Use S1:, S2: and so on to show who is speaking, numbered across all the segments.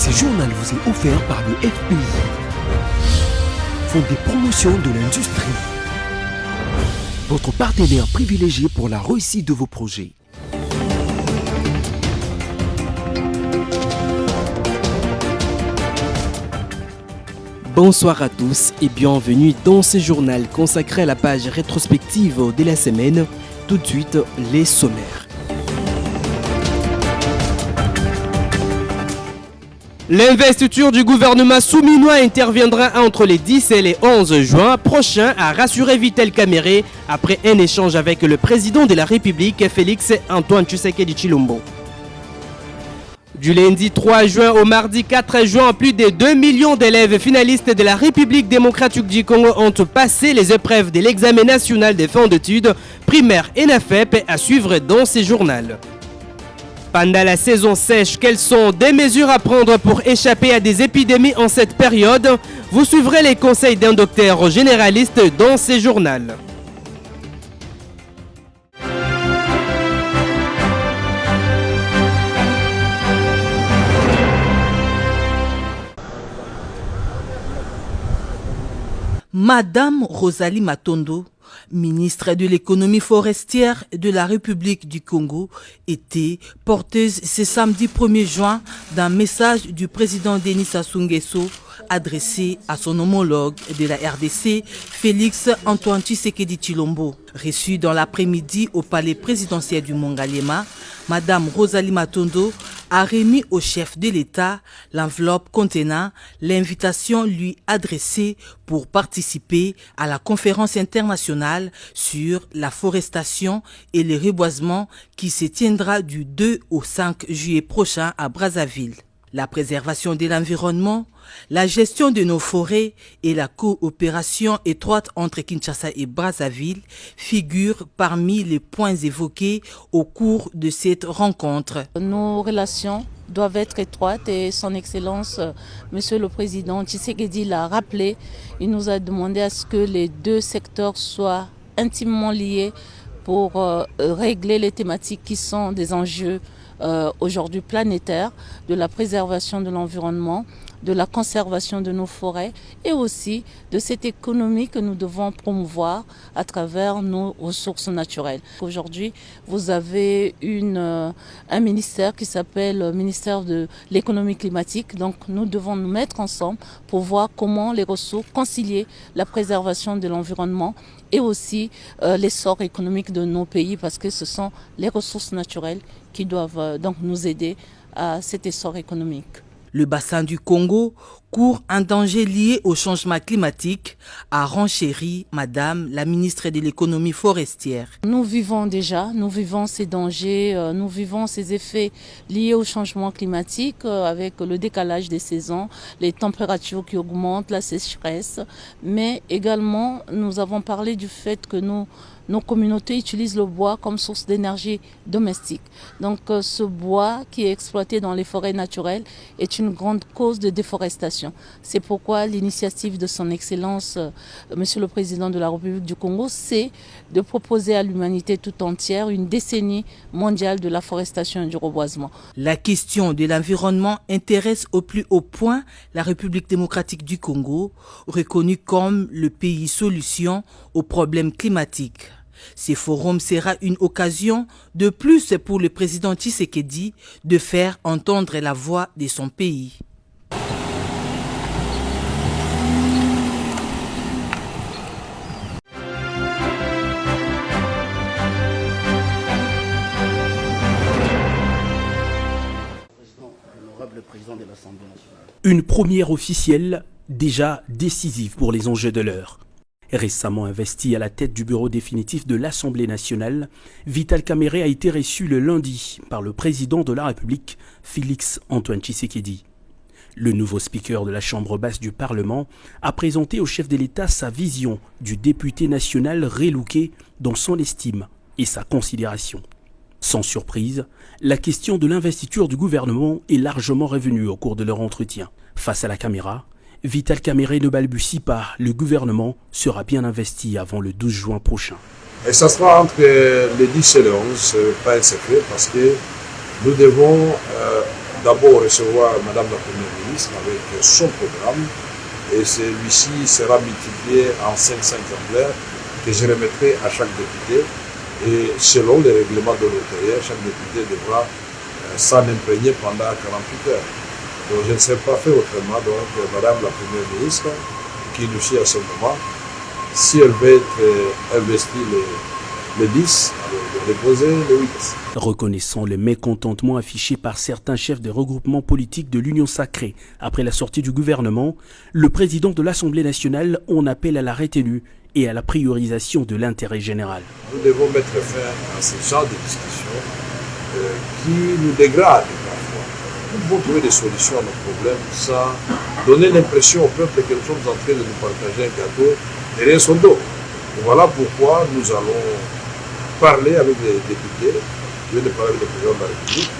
S1: Ce journal vous est offert par le FPI, Fonds des promotions de l'industrie, votre partenaire privilégié pour la réussite de vos projets.
S2: Bonsoir à tous et bienvenue dans ce journal consacré à la page rétrospective de la semaine. Tout de suite, les sommaires. L'investiture du gouvernement souminois interviendra entre les 10 et les 11 juin prochains, a rassuré Vital Kamerhe après un échange avec le président de la République, Félix Antoine Tshisekedi Tshilombo. Du lundi 3 juin au mardi 4 juin, plus de 2 millions d'élèves finalistes de la République démocratique du Congo ont passé les épreuves de l'examen national des fins d'études primaires ENAFEP à suivre dans ce journal. Pendant la saison sèche, quelles sont des mesures à prendre pour échapper à des épidémies en cette période? Vous suivrez les conseils d'un docteur généraliste dans ce journal.
S3: Madame Rosalie Matondo, ministre de l'économie forestière de la République du Congo, était porteuse ce samedi 1er juin d'un message du président Denis Sassou Nguesso adressé à son homologue de la RDC, Félix Antoine Tshisekedi Tshilombo. Reçue dans l'après-midi au palais présidentiel du Mongaliema, Madame Rosalie Matondo a remis au chef de l'État l'enveloppe contenant l'invitation lui adressée pour participer à la conférence internationale sur la forestation et le reboisement qui se tiendra du 2 au 5 juillet prochain à Brazzaville. La préservation de l'environnement, la gestion de nos forêts et la coopération étroite entre Kinshasa et Brazzaville figurent parmi les points évoqués au cours de cette rencontre.
S4: Nos relations doivent être étroites et son Excellence, Monsieur le Président Tshisekedi l'a rappelé. Il nous a demandé à ce que les deux secteurs soient intimement liés pour régler les thématiques qui sont des enjeux aujourd'hui planétaire, de la préservation de l'environnement, de la conservation de nos forêts et aussi de cette économie que nous devons promouvoir à travers nos ressources naturelles. Aujourd'hui, vous avez un ministère qui s'appelle le ministère de l'économie climatique. Donc nous devons nous mettre ensemble pour voir comment les ressources concilier la préservation de l'environnement et aussi l'essor économique de nos pays, parce que ce sont les ressources naturelles qui doivent donc nous aider à cet essor économique.
S3: Le bassin du Congo court un danger lié au changement climatique, a renchéri Madame la ministre de l'économie forestière.
S4: Nous vivons ces dangers, nous vivons ces effets liés au changement climatique avec le décalage des saisons, les températures qui augmentent, la sécheresse, mais également nous avons parlé du fait que nos communautés utilisent le bois comme source d'énergie domestique. Donc ce bois qui est exploité dans les forêts naturelles est une grande cause de déforestation. C'est pourquoi l'initiative de son Excellence, Monsieur le Président de la République du Congo, c'est de proposer à l'humanité tout entière une décennie mondiale de la forestation et du reboisement.
S3: La question de l'environnement intéresse au plus haut point la République démocratique du Congo, reconnue comme le pays solution aux problèmes climatiques. Ce forum sera une occasion de plus pour le président Tshisekedi de faire entendre la voix de son pays.
S5: Une première officielle déjà décisive pour les enjeux de l'heure. Récemment investi à la tête du bureau définitif de l'Assemblée nationale, Vital Kamerhe a été reçu le lundi par le président de la République, Félix Antoine Tshisekedi. Le nouveau speaker de la Chambre basse du Parlement a présenté au chef de l'État sa vision du député national relooké dans son estime et sa considération. Sans surprise, la question de l'investiture du gouvernement est largement revenue au cours de leur entretien. Face à la caméra, Vital Kamerhe ne balbutie pas, le gouvernement sera bien investi avant le 12 juin prochain.
S6: Et ça sera entre le 10 et le 11, pas un secret, parce que nous devons d'abord recevoir Madame la Première ministre avec son programme et celui-ci sera multiplié en 5 exemplaires que je remettrai à chaque député et selon les règlements de l'intérieur, chaque député devra s'en imprégner pendant 48 heures. Donc je ne sais pas faire autrement, donc Madame la Première ministre qui nous suit à ce moment, si elle veut être investie le 10, elle va déposer le 8.
S5: Reconnaissant le mécontentement affiché par certains chefs des regroupements politiques de l'Union sacrée après la sortie du gouvernement, le président de l'Assemblée nationale en appelle à la retenue et à la priorisation de l'intérêt général.
S6: Nous devons mettre fin à ce genre de discussions qui nous dégradent parfois. Nous devons trouver des solutions à nos problèmes sans donner l'impression au peuple que nous sommes en train de nous partager un gâteau derrière son dos. Et voilà pourquoi nous allons parler avec les députés. Je viens de parler avec le président de la République.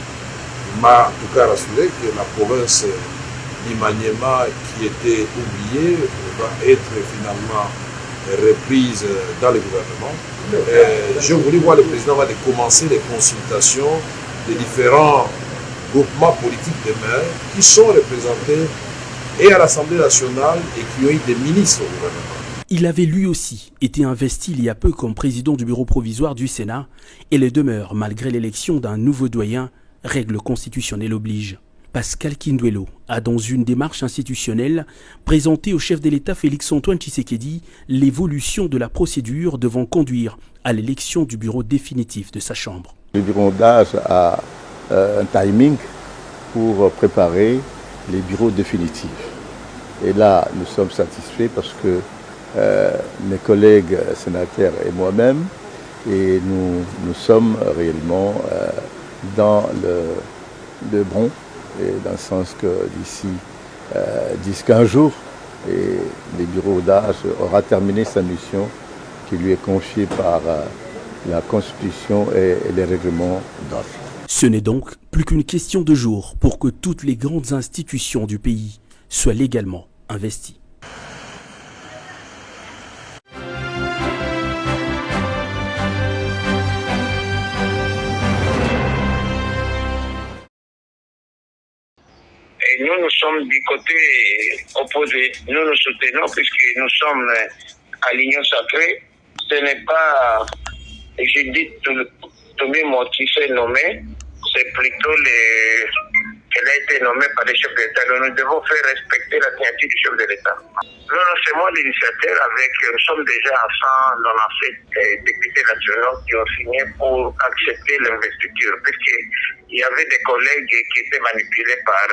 S6: Il m'a en tout cas rassuré que la province d'Imaniema, qui était oubliée, va être finalement reprise dans le gouvernement. Je voulais voir le président avant de commencer les consultations des différents groupements politiques des maires qui sont représentés et à l'Assemblée nationale et qui ont eu des ministres au gouvernement.
S5: Il avait lui aussi été investi il y a peu comme président du bureau provisoire du Sénat et le demeure malgré l'élection d'un nouveau doyen, règle constitutionnelle oblige. Pascal Kinduelo a dans une démarche institutionnelle présenté au chef de l'État Félix-Antoine Tshisekedi l'évolution de la procédure devant conduire à l'élection du bureau définitif de sa chambre.
S7: Le bureau d'âge a un timing pour préparer les bureaux définitifs. Et là, nous sommes satisfaits parce que mes collègues sénateurs et moi-même, et nous sommes réellement dans le bon, et dans le sens que d'ici 10-15 jours, et le bureau d'âge aura terminé sa mission qui lui est confiée par la Constitution et les règlements d'âge.
S5: Ce n'est donc plus qu'une question de jours pour que toutes les grandes institutions du pays soient légalement investies.
S8: Et nous sommes du côté opposé. Nous nous soutenons puisque nous sommes à l'Union sacrée. Ce n'est pas, je dis tout le monde qui s'est nommé, c'est plutôt qu'elle a été nommée par les chefs d'État. Nous devons faire respecter la signature du chef de l'État. Nous sommes l'initiateur nous sommes déjà à 197 députés nationaux qui ont signé pour accepter l'investiture, puisqu'il y avait des collègues qui étaient manipulés par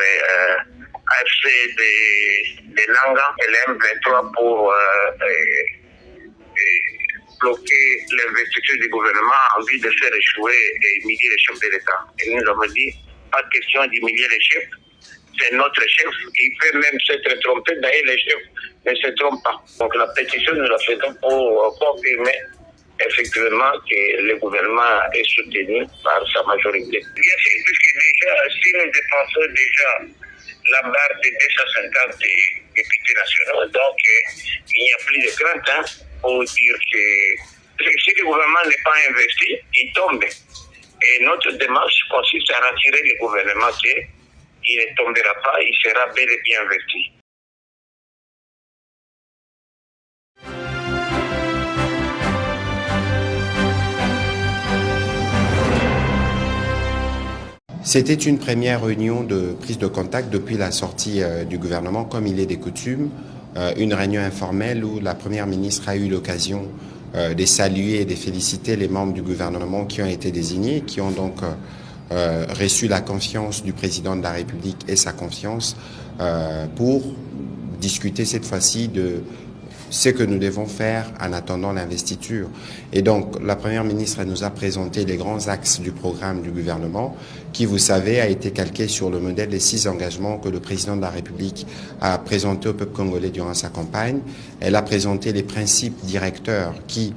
S8: AFC de Nanga et l'M23 pour bloquer l'investiture du gouvernement en vue de faire échouer et humilier les chefs de l'État. Et nous avons dit, pas question d'humilier les chefs, c'est notre chef, il peut même s'être trompé, d'ailleurs les chefs ne se trompent pas. Donc la pétition, nous la faisons pour confirmer effectivement que le gouvernement est soutenu par sa majorité. Bien sûr, puisque déjà, si nous dépensons déjà la barre de 250 députés nationaux, donc il n'y a plus de crainte pour dire que si le gouvernement n'est pas investi, il tombe. Et notre démarche consiste à rassurer le gouvernement qu'il ne tombera pas, il sera bel et bien investi.
S9: C'était une première réunion de prise de contact depuis la sortie du gouvernement, comme il est des coutumes, une réunion informelle où la Première ministre a eu l'occasion de saluer et de féliciter les membres du gouvernement qui ont été désignés, qui ont donc reçu la confiance du président de la République et sa confiance pour discuter cette fois-ci de ce que nous devons faire en attendant l'investiture. Et donc, la Première ministre nous a présenté les grands axes du programme du gouvernement qui, vous savez, a été calqué sur le modèle des 6 engagements que le président de la République a présenté au peuple congolais durant sa campagne. Elle a présenté les principes directeurs qui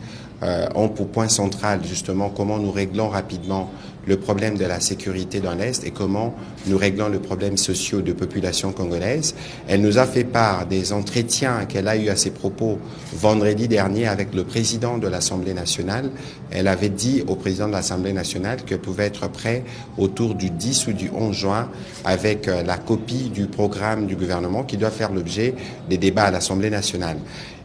S9: ont pour point central justement comment nous réglons rapidement le problème de la sécurité dans l'Est et comment nous réglons le problème social de population congolaise. Elle nous a fait part des entretiens qu'elle a eu à ses propos vendredi dernier avec le président de l'Assemblée nationale. Elle avait dit au président de l'Assemblée nationale qu'elle pouvait être prête autour du 10 ou du 11 juin avec la copie du programme du gouvernement qui doit faire l'objet des débats à l'Assemblée nationale.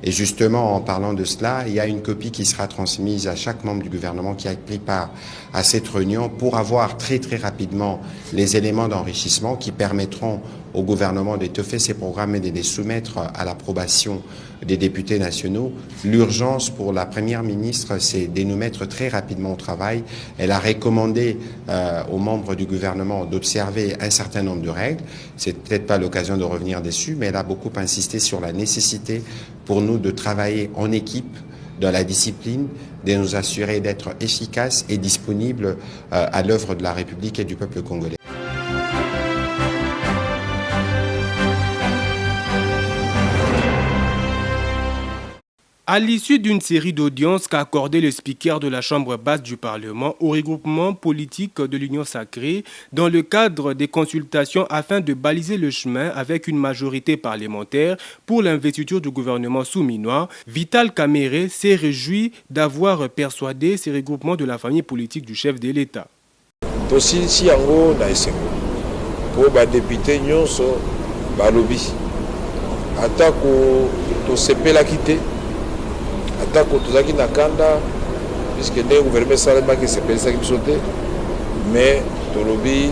S9: Et justement, en parlant de cela, il y a une copie qui sera transmise à chaque membre du gouvernement qui a pris part à cette réunion pour avoir très rapidement les éléments d'enrichissement qui permettront au gouvernement d'étoffer ces programmes et de les soumettre à l'approbation des députés nationaux. L'urgence pour la première ministre, c'est de nous mettre très rapidement au travail. Elle a recommandé aux membres du gouvernement d'observer un certain nombre de règles. C'est peut-être pas l'occasion de revenir dessus, mais elle a beaucoup insisté sur la nécessité pour nous de travailler en équipe, dans la discipline, de nous assurer d'être efficaces et disponibles à l'œuvre de la République et du peuple congolais.
S2: À l'issue d'une série d'audiences qu'a accordé le speaker de la Chambre basse du Parlement au regroupement politique de l'Union sacrée dans le cadre des consultations afin de baliser le chemin avec une majorité parlementaire pour l'investiture du gouvernement souminois, Vital Kamerhe s'est réjoui d'avoir persuadé ces regroupements de la famille politique du chef de l'État.
S6: Tosilisi yango na esengo po badepute nyonso balobi atako tosepelaki te atako tozalaki na kanda puisque ndenge gouvernement esalemaki esepelisaki biso te mais tolobi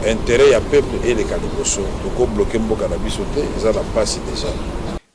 S6: intérêt ya peuple eleka liboso tokobloke mboka na biso te eza na mpasi déjà.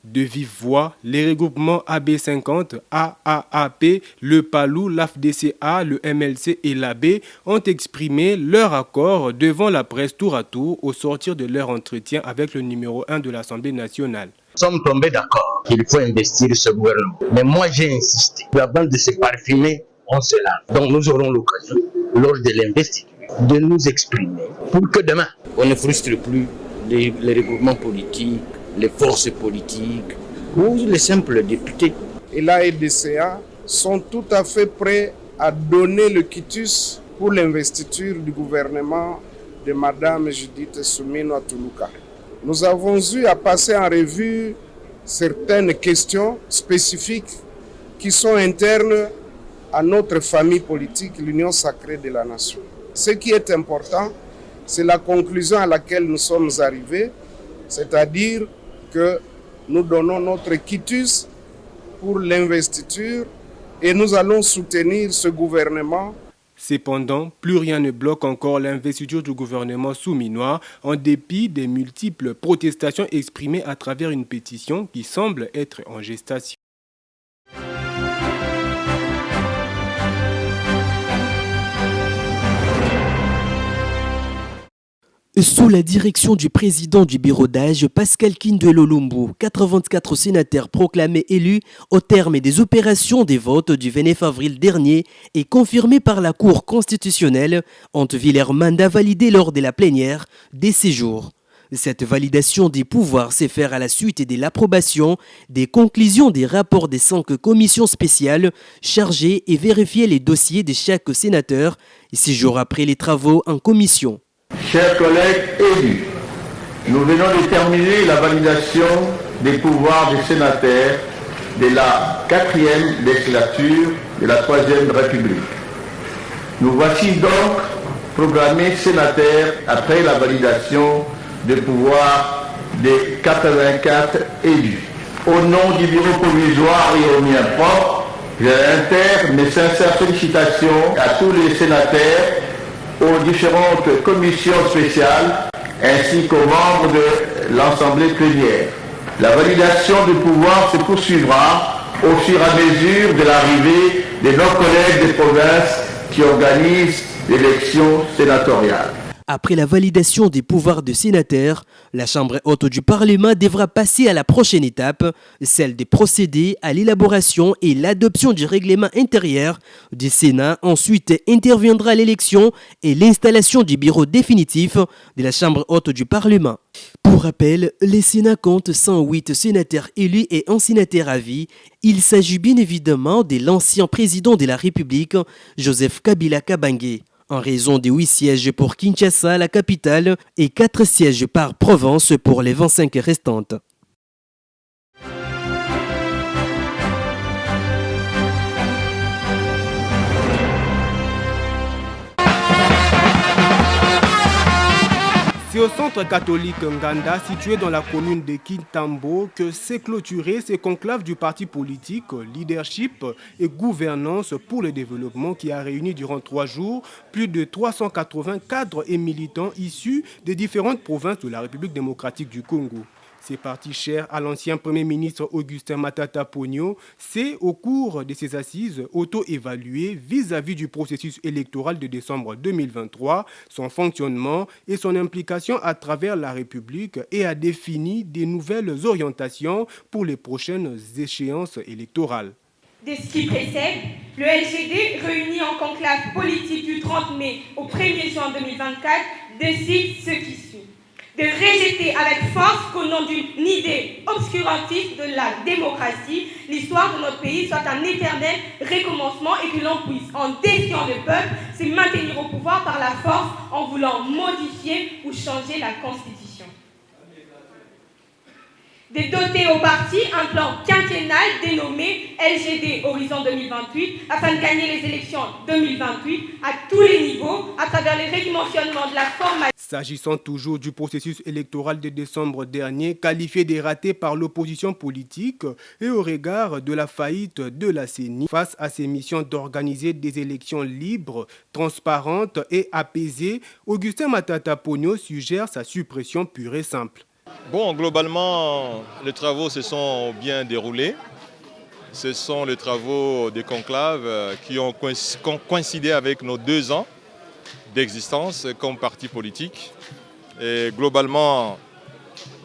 S2: De vive voix, les regroupements AB50, AAAP, le PALU, l'AFDCA, le MLC et l'AB ont exprimé leur accord devant la presse tour à tour au sortir de leur entretien avec le numéro 1 de l'Assemblée nationale.
S10: Nous sommes tombés d'accord qu'il faut investir ce gouvernement. Mais moi j'ai insisté. Avant de se parfumer, on se lave. Donc nous aurons l'occasion, lors de l'investiture, de nous exprimer pour que demain, on ne frustre plus les regroupements politiques, les forces politiques ou les simples députés.
S11: Et la RDCA sont tout à fait prêts à donner le quitus pour l'investiture du gouvernement de Madame Judith Suminwa Tuluka. Nous avons eu à passer en revue certaines questions spécifiques qui sont internes à notre famille politique, l'Union sacrée de la nation. Ce qui est important, c'est la conclusion à laquelle nous sommes arrivés, c'est-à-dire que nous donnons notre quitus pour l'investiture et nous allons soutenir ce gouvernement.
S2: Cependant, plus rien ne bloque encore l'investiture du gouvernement souminois en dépit des multiples protestations exprimées à travers une pétition qui semble être en gestation. Sous la direction du président du bureau d'âge, Pascal Kindwelo Lumbu, 84 sénateurs proclamés élus au terme des opérations des votes du 29 avril dernier et confirmés par la Cour constitutionnelle, ont vu leur mandat validé lors de la plénière des séjours. Cette validation des pouvoirs s'est faite à la suite de l'approbation des conclusions des rapports des 5 commissions spéciales chargées et vérifier les dossiers de chaque sénateur 6 jours après les travaux en commission.
S12: Chers collègues élus, nous venons de terminer la validation des pouvoirs des sénateurs de la 4e législature de la 3e République. Nous voici donc programmés sénateurs après la validation des pouvoirs des 84 élus. Au nom du bureau provisoire et au mien propre, je réitère mes sincères félicitations à tous les sénateurs, aux différentes commissions spéciales ainsi qu'aux membres de l'Assemblée plénière. La validation du pouvoir se poursuivra au fur et à mesure de l'arrivée de nos collègues des provinces qui organisent l'élection sénatoriale.
S2: Après la validation des pouvoirs de sénateurs, la Chambre haute du Parlement devra passer à la prochaine étape, celle de procéder à l'élaboration et l'adoption du règlement intérieur du Sénat. Ensuite interviendra l'élection et l'installation du bureau définitif de la Chambre haute du Parlement. Pour rappel, le Sénat compte 108 sénateurs élus et un sénateur à vie. Il s'agit bien évidemment de l'ancien président de la République, Joseph Kabila Kabange. en raison des 8 sièges pour Kinshasa, la capitale, et 4 sièges par province pour les 25 restantes.
S13: C'est au centre catholique Nganda, situé dans la commune de Kintambo, que s'est clôturé ce conclave du parti politique, leadership et gouvernance pour le développement qui a réuni durant 3 jours plus de 380 cadres et militants issus des différentes provinces de la République démocratique du Congo. Ces partis chers à l'ancien Premier ministre Augustin Matata Ponyo s'est, au cours de ces assises, auto-évalué vis-à-vis du processus électoral de décembre 2023, son fonctionnement et son implication à travers la République et a défini des nouvelles orientations pour les prochaines échéances électorales.
S14: De ce qui précède, le LGD, réuni en conclave politique du 30 mai au 1er juin 2024, décide ce qui suit. De rejeter avec force qu'au nom d'une idée obscurantiste de la démocratie, l'histoire de notre pays soit un éternel recommencement et que l'on puisse, en défiant le peuple, se maintenir au pouvoir par la force en voulant modifier ou changer la Constitution. De doter au parti un plan quinquennal dénommé LGD Horizon 2028 afin de gagner les élections 2028 à tous les niveaux à travers le redimensionnement de la formation.
S13: S'agissant toujours du processus électoral de décembre dernier, qualifié de raté par l'opposition politique et au regard de la faillite de la CENI, face à ses missions d'organiser des élections libres, transparentes et apaisées, Augustin Matata Ponyo suggère sa suppression pure et simple.
S15: Bon, globalement, les travaux se sont bien déroulés. Ce sont les travaux des conclaves qui ont coïncidé avec nos 2 ans d'existence comme parti politique. Et globalement,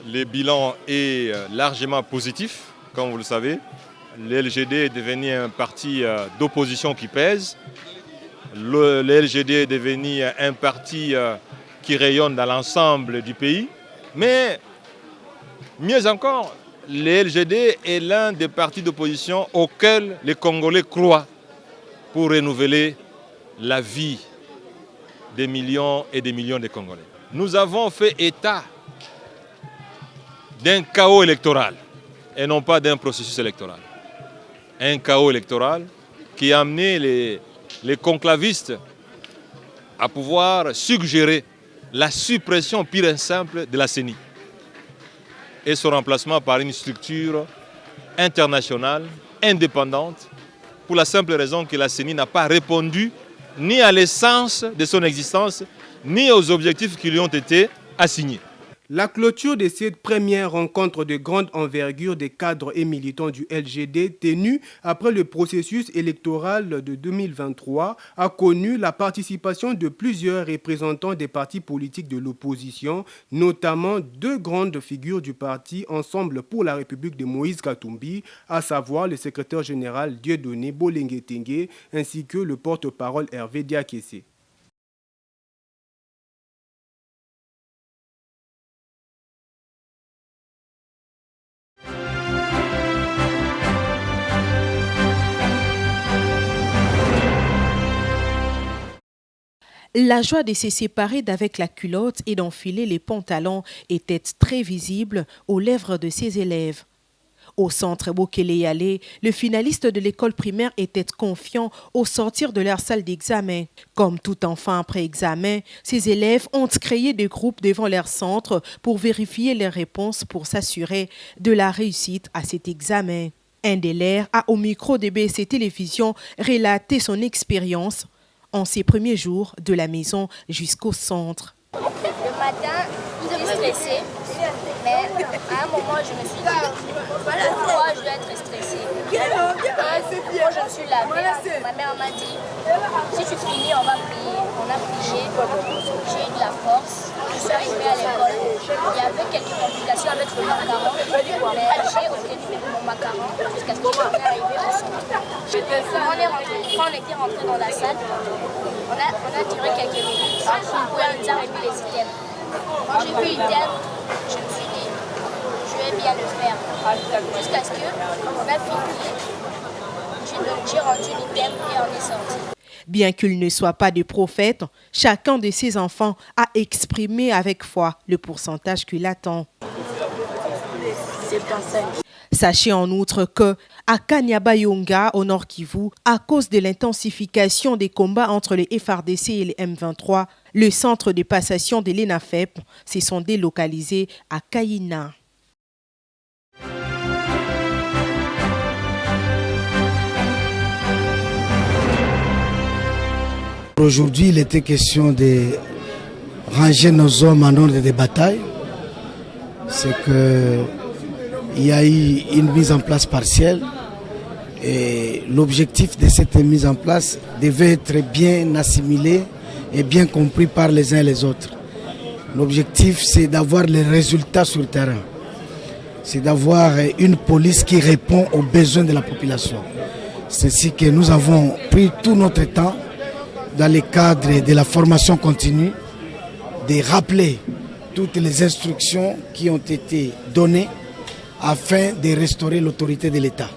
S15: le bilan est largement positif, comme vous le savez. Le LGD est devenu un parti d'opposition qui pèse. Le LGD est devenu un parti qui rayonne dans l'ensemble du pays. Mais mieux encore, le LGD est l'un des partis d'opposition auxquels les Congolais croient pour renouveler la vie des millions et des millions de Congolais. Nous avons fait état d'un chaos électoral et non pas d'un processus électoral. Un chaos électoral qui a amené les conclavistes à pouvoir suggérer la suppression pure et simple de la CENI et son remplacement par une structure internationale, indépendante, pour la simple raison que la CENI n'a pas répondu ni à l'essence de son existence, ni aux objectifs qui lui ont été assignés.
S13: La clôture de cette première rencontre de grande envergure des cadres et militants du LGD tenue après le processus électoral de 2023 a connu la participation de plusieurs représentants des partis politiques de l'opposition, notamment 2 grandes figures du parti Ensemble pour la République de Moïse Katumbi, à savoir le secrétaire général Dieudonné Bolengue-Tengue ainsi que le porte-parole Hervé Diakessé.
S16: La joie de se séparer d'avec la culotte et d'enfiler les pantalons était très visible aux lèvres de ses élèves. Au centre Bokele-Yale, le finaliste de l'école primaire était confiant au sortir de leur salle d'examen. Comme tout enfant après examen, ses élèves ont créé des groupes devant leur centre pour vérifier les réponses pour s'assurer de la réussite à cet examen. Un d'élèves a au micro de BC Télévision relaté son expérience en ses premiers jours de la maison jusqu'au centre.
S17: Le matin, j'étais stressée, mais à un moment, je me suis dit, pourquoi je dois être stressée? Quand je me suis lavée, ma mère m'a dit, si tu finis, on va prier. On a prié, j'ai eu de la force, je suis arrivée à l'école. Il y avait quelques complications avec le macaron, mais j'ai obtenu mon macaron jusqu'à ce que je sois arrivée au centre. Quand on était rentré dans la salle, on a duré quelques minutes où on nous a remis les items. Quand j'ai vu l'item, je me suis dit, je vais bien le faire. Jusqu'à ce qu'on a fini, j'ai rendu l'item et on est sorti.
S16: Bien qu'il ne soit pas de prophète, chacun de ses enfants a exprimé avec foi le pourcentage qu'il attend. Sachez en outre que à Kanyabayonga, au Nord Kivu, à cause de l'intensification des combats entre les FARDC et les M23, le centre de passation de l'ENAFEP se sont délocalisés à Kayina.
S18: Aujourd'hui, il était question de ranger nos hommes en ordre de bataille. C'est que il y a eu une mise en place partielle et l'objectif de cette mise en place devait être bien assimilé et bien compris par les uns et les autres. L'objectif, c'est d'avoir les résultats sur le terrain. C'est d'avoir une police qui répond aux besoins de la population. C'est ainsi que nous avons pris tout notre temps dans le cadre de la formation continue, de rappeler toutes les instructions qui ont été données afin de restaurer l'autorité de l'État.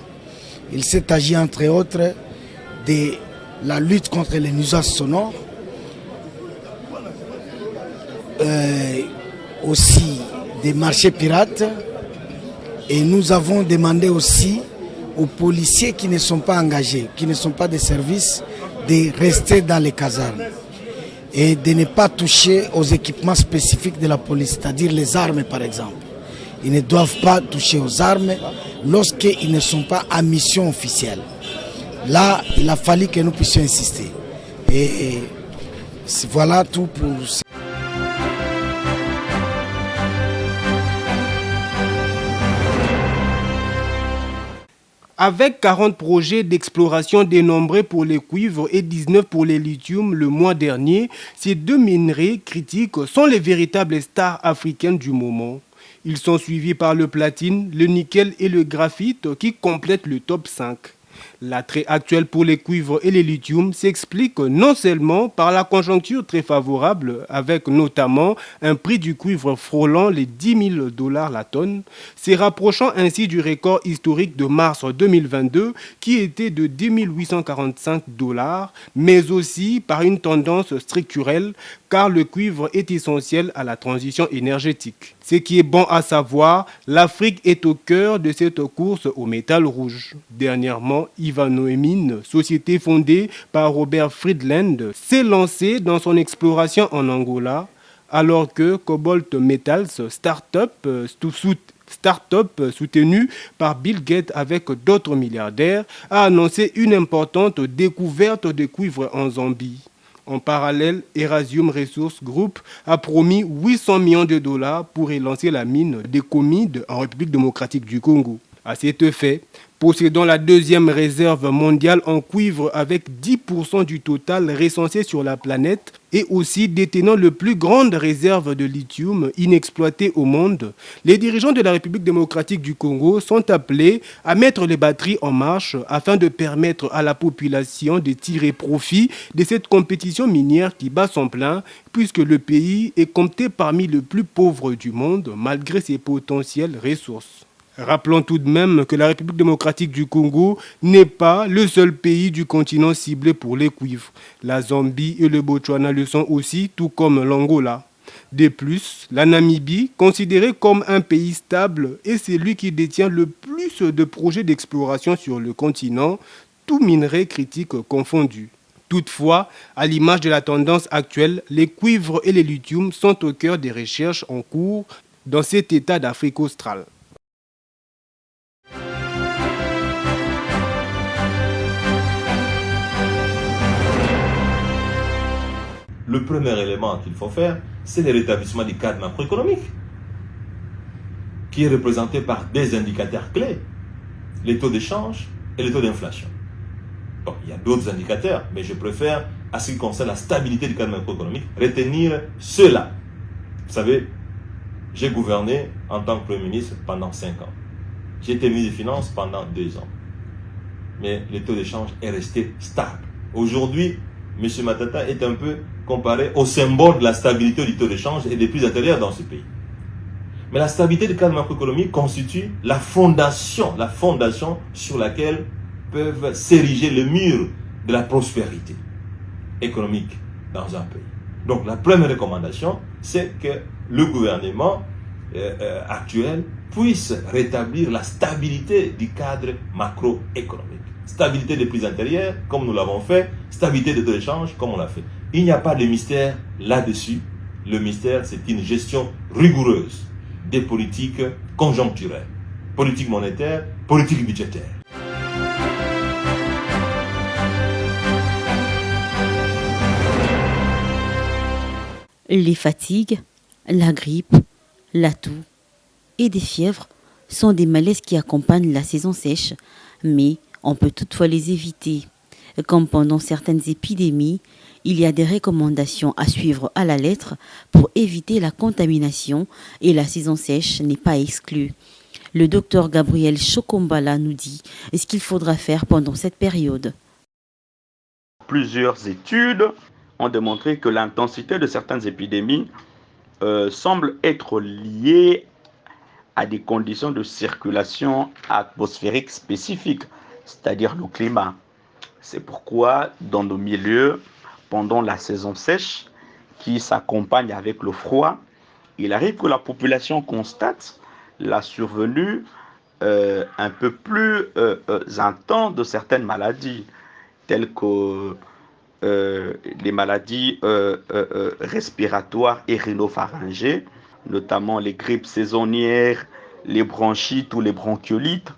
S18: Il s'est agi entre autres de la lutte contre les nuisances sonores, aussi des marchés pirates, et nous avons demandé aussi aux policiers qui ne sont pas engagés, qui ne sont pas des services, de rester dans les casernes et de ne pas toucher aux équipements spécifiques de la police, c'est-à-dire les armes par exemple. Ils ne doivent pas toucher aux armes lorsqu'ils ne sont pas à mission officielle. Là, il a fallu que nous puissions insister. Et voilà tout pour...
S13: Avec 40 projets d'exploration dénombrés pour les cuivres et 19 pour les lithium le mois dernier, ces deux minerais critiques sont les véritables stars africaines du moment. Ils sont suivis par le platine, le nickel et le graphite qui complètent le top 5. L'attrait actuel pour les cuivres et les lithium s'explique non seulement par la conjoncture très favorable, avec notamment un prix du cuivre frôlant les $10 000 la tonne, se rapprochant ainsi du record historique de mars 2022 qui était de $10 mais aussi par une tendance structurelle car le cuivre est essentiel à la transition énergétique. Ce qui est bon à savoir, l'Afrique est au cœur de cette course au métal rouge. Dernièrement, Ivanoemine, société fondée par Robert Friedland, s'est lancée dans son exploration en Angola, alors que Cobalt Metals, start-up soutenue par Bill Gates avec d'autres milliardaires, a annoncé une importante découverte de cuivre en Zambie. En parallèle, Erasium Resources Group a promis $800 millions pour relancer la mine des Comide en République démocratique du Congo. À cet effet, possédant la deuxième réserve mondiale en cuivre avec 10% du total recensé sur la planète et aussi détenant le plus grande réserve de lithium inexploitée au monde, les dirigeants de la République démocratique du Congo sont appelés à mettre les batteries en marche afin de permettre à la population de tirer profit de cette compétition minière qui bat son plein puisque le pays est compté parmi les plus pauvres du monde malgré ses potentielles ressources. Rappelons tout de même que la République démocratique du Congo n'est pas le seul pays du continent ciblé pour les cuivres. La Zambie et le Botswana le sont aussi, tout comme l'Angola. De plus, la Namibie, considérée comme un pays stable, est celui qui détient le plus de projets d'exploration sur le continent, tout minerai critique confondu. Toutefois, à l'image de la tendance actuelle, les cuivres et les lithium sont au cœur des recherches en cours dans cet état d'Afrique australe.
S19: Le premier élément qu'il faut faire, c'est le rétablissement du cadre macroéconomique, qui est représenté par des indicateurs clés, les taux d'échange et les taux d'inflation. Bon, il y a d'autres indicateurs, mais je préfère, à ce qui concerne la stabilité du cadre macroéconomique, retenir ceux-là. Vous savez, j'ai gouverné en tant que Premier ministre pendant 5 ans. J'ai été ministre des Finances pendant 2 ans. Mais le taux d'échange est resté stable. Aujourd'hui, M. Matata est un peu comparé au symbole de la stabilité du taux d'échange et des prix intérieurs dans ce pays. Mais la stabilité du cadre macroéconomique constitue la fondation sur laquelle peuvent s'ériger les murs de la prospérité. économique dans un pays. Donc la première recommandation, c'est que le gouvernement actuel puisse rétablir la stabilité du cadre macroéconomique. Stabilité des prix intérieurs, comme nous l'avons fait, stabilité des taux d'échange, comme on l'a fait. Il n'y a pas de mystère là-dessus. Le mystère, c'est une gestion rigoureuse des politiques conjoncturelles, politique monétaire, politique budgétaire.
S20: Les fatigues, la grippe, la toux et des fièvres sont des malaises qui accompagnent la saison sèche, mais on peut toutefois les éviter. Comme pendant certaines épidémies, il y a des recommandations à suivre à la lettre pour éviter la contamination et la saison sèche n'est pas exclue. Le docteur Gabriel Chokombala nous dit ce qu'il faudra faire pendant cette période.
S21: Plusieurs études ont démontré que l'intensité de certaines épidémies semble être liée à des conditions de circulation atmosphérique spécifiques, c'est-à-dire le climat. C'est pourquoi, dans nos milieux, pendant la saison sèche, qui s'accompagne avec le froid, il arrive que la population constate la survenue un peu plus intense de certaines maladies, telles que les maladies respiratoires et rhinopharyngées, notamment les grippes saisonnières, les bronchites ou les bronchiolites,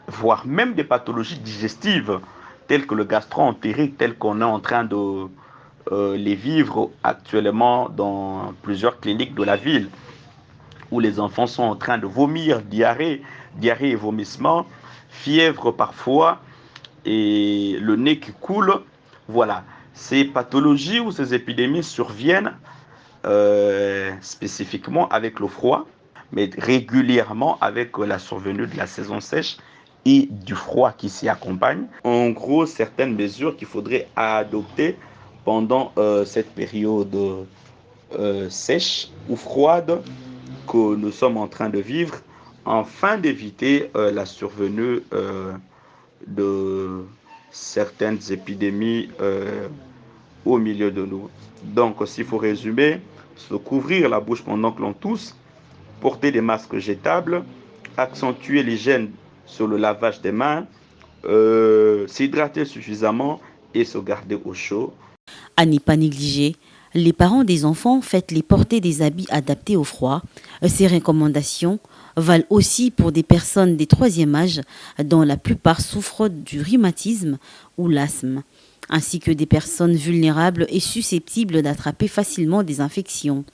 S21: voire même des pathologies digestives, telles que le gastro-entérite, telles qu'on est en train de les vivre actuellement dans plusieurs cliniques de la ville, où les enfants sont en train de vomir, diarrhée et vomissement, fièvre parfois, et le nez qui coule. Voilà, ces pathologies ou ces épidémies surviennent spécifiquement avec le froid, mais régulièrement avec la survenue de la saison sèche et du froid qui s'y accompagne. En gros, certaines mesures qu'il faudrait adopter pendant cette période sèche ou froide que nous sommes en train de vivre, afin d'éviter la survenue de certaines épidémies au milieu de nous. Donc, s'il faut résumer, se couvrir la bouche pendant que l'on tousse, porter des masques jetables, accentuer l'hygiène sur le lavage des mains, s'hydrater suffisamment et se garder au chaud.
S20: À n'y pas négliger, les parents des enfants faites les porter des habits adaptés au froid. Ces recommandations valent aussi pour des personnes des troisième âge dont la plupart souffrent du rhumatisme ou l'asthme, ainsi que des personnes vulnérables et susceptibles d'attraper facilement des infections.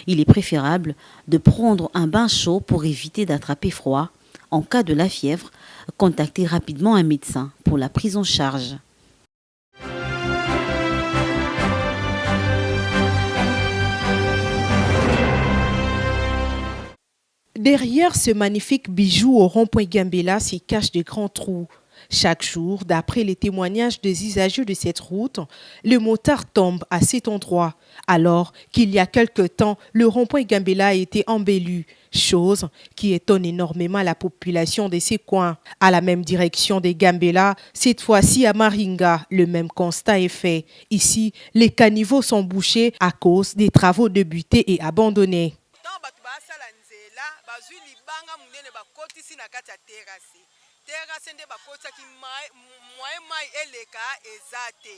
S20: Il est préférable de prendre un bain chaud pour éviter d'attraper froid. En cas de la fièvre, contactez rapidement un médecin pour la prise en charge.
S16: Derrière ce magnifique bijou au rond-point Gambela s'y cachent de grands trous. Chaque jour, d'après les témoignages des usagers de cette route, le motard tombe à cet endroit, alors qu'il y a quelque temps, le rond-point Gambela a été embelli, chose qui étonne énormément la population de ces coins. À la même direction des Gambela, cette fois-ci à Maringa, le même constat est fait. Ici, les caniveaux sont bouchés à cause des travaux débutés et abandonnés.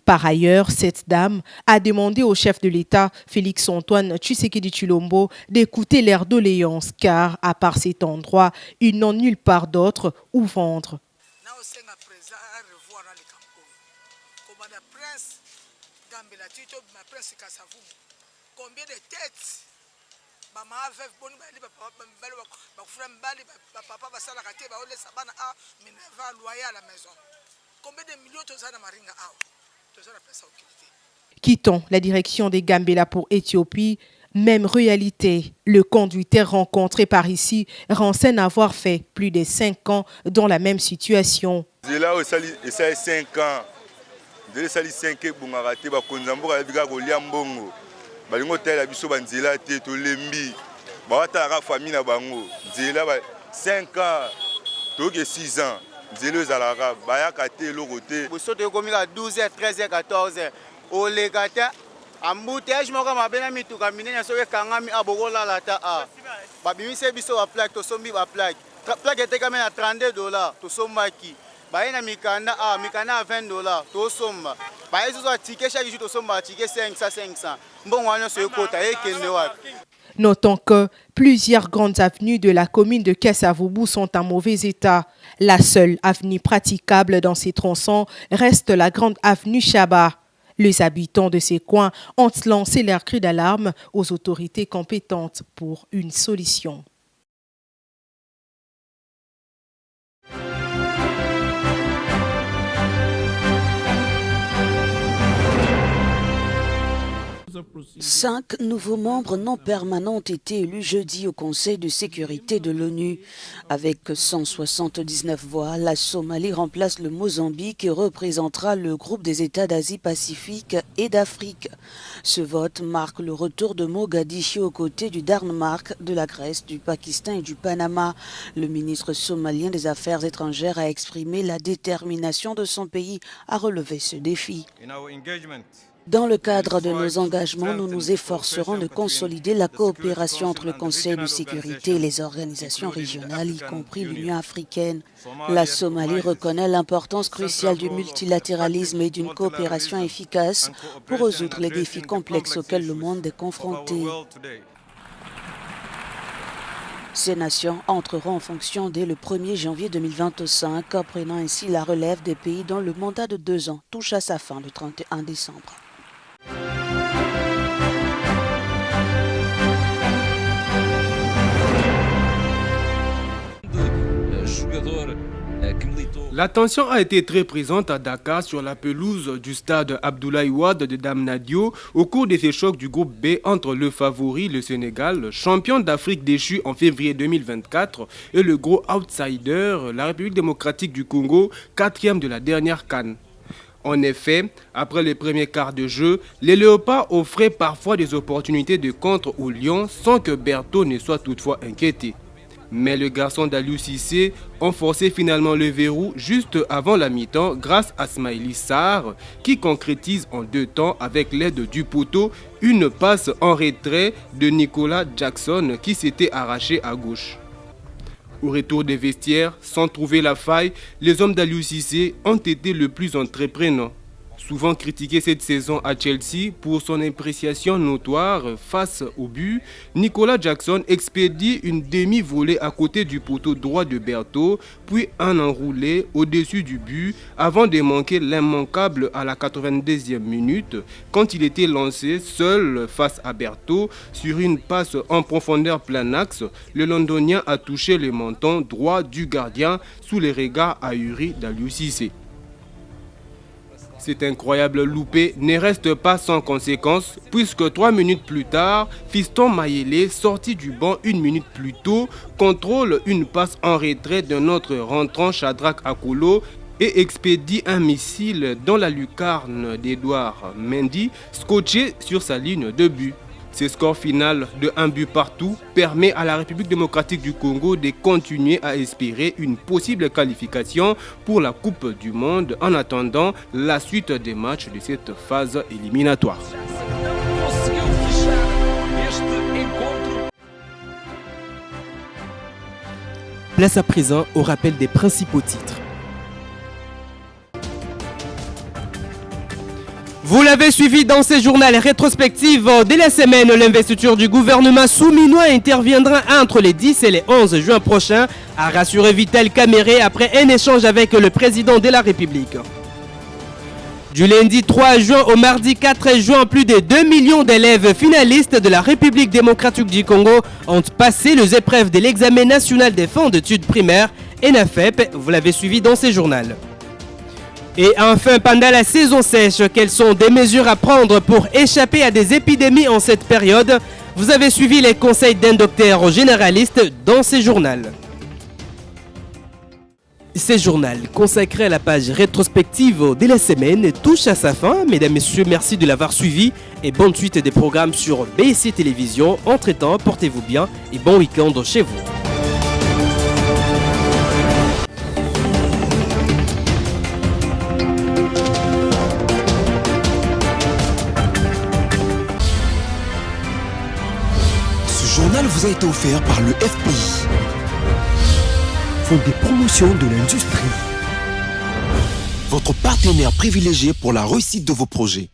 S16: Par ailleurs, cette dame a demandé au chef de l'État, Félix-Antoine Tshisekedi Tshilombo, d'écouter leur doléance, car à part cet endroit, ils n'ont nulle part d'autre où vendre.
S22: Combien de têtes
S16: Quittons la direction des Gambela pour Éthiopie. Même réalité, le conducteur rencontré par ici renseigne avoir fait plus de 5 ans dans la même situation.
S23: Là, ça 5 ans. Ça 5 ans. Balingo tela biso banzela te to lembi bawata ka famille na bango nzela ba 5 ans to ke 6 ans nzela ezalaka bayaka te lokote
S24: boso te komi ka 12h 13h 14h
S1: oleka te embouteillage moko mabe na mituka minene soki ekangami abokolala ta babimise biso baplaque tosombi baplaque plaque etekami na $32 tosombaki baye na mikanda mikanda ya $20 tosomba baye soso atike chaque jour tosomba atike 500 mbongo wana nyonso ekota ekende wapi.
S16: Notons que plusieurs grandes avenues de la commune de Kasavubu sont en mauvais état. La seule avenue praticable dans ces tronçons reste la grande avenue Chaba. Les habitants de ces coins ont lancé leur cri d'alarme aux autorités compétentes pour une solution.
S3: Cinq nouveaux membres non permanents ont été élus jeudi au Conseil de sécurité de l'ONU. Avec 179 voix, la Somalie remplace le Mozambique et représentera le groupe des États d'Asie-Pacifique et d'Afrique. Ce vote marque le retour de Mogadiscio aux côtés du Danemark, de la Grèce, du Pakistan et du Panama. Le ministre somalien des Affaires étrangères a exprimé la détermination de son pays à relever ce défi. Dans le cadre de nos engagements, nous nous efforcerons de consolider la coopération entre le Conseil de sécurité et les organisations régionales, y compris l'Union africaine. La Somalie reconnaît l'importance cruciale du multilatéralisme et d'une coopération efficace pour résoudre les défis complexes auxquels le monde est confronté. Ces nations entreront en fonction dès le 1er janvier 2025, prenant ainsi la relève des pays dont le mandat de 2 ans touche à sa fin le 31 décembre.
S13: La tension a été très présente à Dakar sur la pelouse du stade Abdoulaye Wade de Damnadio au cours de ces chocs du groupe B entre le favori, le Sénégal, champion d'Afrique déchu en février 2024, et le gros outsider, la République démocratique du Congo, 4e de la dernière CAN. En effet, après les premiers quarts de jeu, les Léopards offraient parfois des opportunités de contre aux Lions sans que Berthaud ne soit toutefois inquiété. Mais le garçon d'Aliou Cissé a forcé finalement le verrou juste avant la mi-temps grâce à Smaïli Sarr qui concrétise en 2 temps avec l'aide du poteau une passe en retrait de Nicolas Jackson qui s'était arraché à gauche. Au retour des vestiaires, sans trouver la faille, les hommes d'Aliou Cissé ont été le plus entreprenants. Souvent critiqué cette saison à Chelsea pour son appréciation notoire face au but, Nicolas Jackson expédie une demi-volée à côté du poteau droit de Berthaud, puis un enroulé au-dessus du but avant de manquer l'immanquable à la 82e minute quand il était lancé seul face à Berthaud sur une passe en profondeur plein axe. Le Londonien a touché le menton droit du gardien sous les regards ahuris d'Aliou Cissé. Cet incroyable loupé ne reste pas sans conséquence puisque 3 minutes plus tard, Fiston Mayele, sorti du banc 1 minute plus tôt, contrôle une passe en retrait d'un autre rentrant Shadrack Akolo et expédie un missile dans la lucarne d'Edouard Mendy, scotché sur sa ligne de but. Ce score final de 1 but partout permet à la République démocratique du Congo de continuer à espérer une possible qualification pour la Coupe du Monde en attendant la suite des matchs de cette phase éliminatoire.
S2: Place à présent au rappel des principaux titres. Vous l'avez suivi dans ce journal rétrospectif. Dès la semaine, l'investiture du gouvernement souminois interviendra entre les 10 et les 11 juin prochains, a rassuré Vital Kamerhe après un échange avec le président de la République. Du lundi 3 juin au mardi 4 juin, plus de 2 millions d'élèves finalistes de la République démocratique du Congo ont passé les épreuves de l'examen national des fonds d'études primaires, ENAFEP. Vous l'avez suivi dans ce journal. Et enfin, pendant la saison sèche, quelles sont des mesures à prendre pour échapper à des épidémies en cette période? Vous avez suivi les conseils d'un docteur généraliste dans ce journal. Ce journal consacré à la page rétrospective de la semaine touche à sa fin. Mesdames, Messieurs, merci de l'avoir suivi et bonne suite des programmes sur BSC Télévision. Entre-temps, portez-vous bien et bon week-end chez vous.
S4: journal vous a été offert par le FPI, Fonds de promotion de l'industrie, votre partenaire privilégié pour la réussite de vos projets.